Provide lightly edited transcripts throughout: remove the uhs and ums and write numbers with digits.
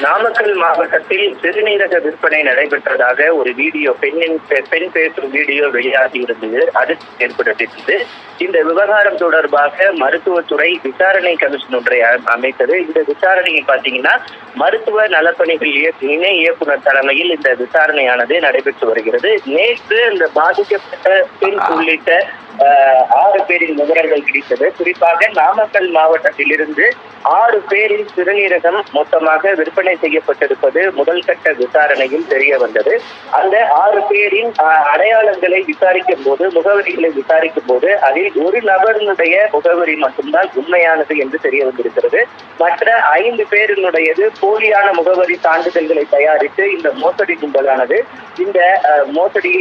நாமக்கல் மாவட்டத்தில் சிறுநீரக விற்பனை நடைபெற்றதாக ஒரு வீடியோ பெண் பேசும் வீடியோ வெளியாகி இருந்தது. அதிர்ச்சி ஏற்படுத்தியிருந்தது. இந்த விவகாரம் தொடர்பாக மருத்துவத்துறை விசாரணை கமிஷன் ஒன்றை அமைத்தது. இந்த விசாரணையை பார்த்தீங்கன்னா மருத்துவ நலப்பணிகள் இணை இயக்குனர் தலைமையில் இந்த விசாரணையானது நடைபெற்று வருகிறது. நேற்று இந்த பாதிக்கப்பட்ட பெண் உள்ளிட்ட 6 பேரின் விவரங்கள் கிடைத்தது. குறிப்பாக நாமக்கல் மாவட்டத்தில் இருந்து 6 பேரின் சிறுநீரகம் மொத்தமாக விற்பனை செய்யப்பட்டிருப்பது முதல் கட்ட விசாரணையில் தெரிய வந்தது. அந்த 6 பேரின் அடையாளங்களை விசாரிக்கும் போது, முகவரிகளை விசாரிக்கும் போது அதில் ஒரு நபரினுடைய முகவரி மட்டும்தான் உண்மையானது என்று தெரிய வந்திருக்கிறது. மற்ற 5 பேரினுடையது போலியான முகவரி சான்றிதழ்களை தயாரித்து இந்த மோசடி கும்பலானது இந்த மோசடி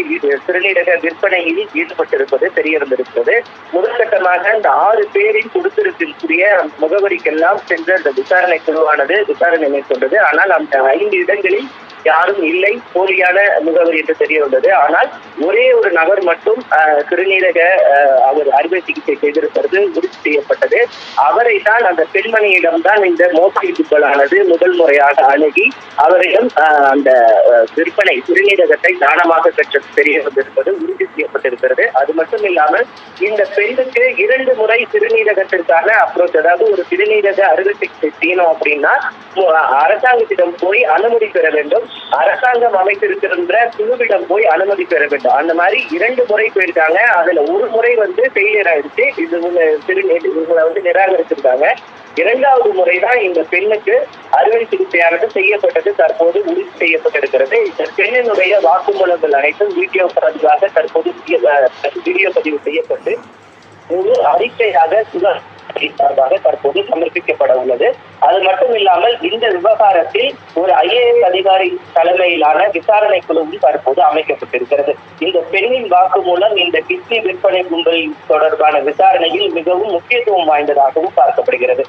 சிறுநீரக விற்பனையில் ஈடுபட்டிருப்பது தெரிய வந்திருக்கிறது. முதற்கட்டமாக இந்த 6 பேரின் கொடுத்திருக்கக்கூடிய முகவரிக்கெல்லாம் சென்ற அந்த விசாரணை குழுவானது விசாரணை மேற்கொண்டது. ஆனால் அந்த 5 இடங்களில் யாரும் இல்லை, போலியான முகவரி என்று தெரிய வந்தது. ஆனால் ஒரே ஒரு நபர் மட்டும் சிறுநீரக அவர் அறுவை சிகிச்சை செய்திருப்பது உறுதி செய்யப்பட்டது. அவரை தான் அந்த பெண்மணியிடம்தான் இந்த மோசடி கும்பலானது முதல் முறையாக அணுகி அவரிடம் அந்த விற்பனை சிறுநீரகத்தை தானமாக பெற்றது தெரிய வந்திருப்பது உறுதி செய்யப்பட்டிருக்கிறது. அது மட்டும் இல்லாமல் இந்த பெண்ணுக்கு 2 முறை சிறுநீரகத்திற்கான அப்ரோச், அதாவது ஒரு சிறுநீரக அறுவை சிகிச்சை செய்யணும் அப்படின்னா அரசாங்கத்திடம் போய் அனுமதி பெற வேண்டும், அரசாங்கம் அமைத்திருக்கின்ற குழுவிடம் போய் அனுமதி பெற வேண்டும். அந்த மாதிரி 2 முறை போயிருக்காங்க. அதுல ஒரு முறை ஃபெயிலியர் ஆயிடுச்சு. இவங்களை நிராகரிச்சிருக்காங்க. 2வது முறைதான் இந்த பெண்ணுக்கு அறுவை சிகிச்சையானது செய்யப்பட்டது தற்போது உறுதி செய்யப்பட்டிருக்கிறது. இந்த பெண்ணினுடைய வாக்குமூலங்கள் அனைத்தும் வீடியோ பதிவாக தற்போது வீடியோ பதிவு செய்யப்பட்டு ஒரு அறிக்கையாக சார்பாக தற்போது சமர்ப்பிக்கப்பட உள்ளது. அது மட்டும் இல்லாமல் இந்த விவகாரத்தில் ஒரு IAS அதிகாரி தலைமையிலான விசாரணை குழுவும் தற்போது அமைக்கப்பட்டிருக்கிறது. இந்த பெண்ணின் வாக்குமூலம் இந்த கிட்னி விற்பனை கும்பல் தொடர்பான விசாரணையில் மிகவும் முக்கியத்துவம் வாய்ந்ததாகவும் பார்க்கப்படுகிறது.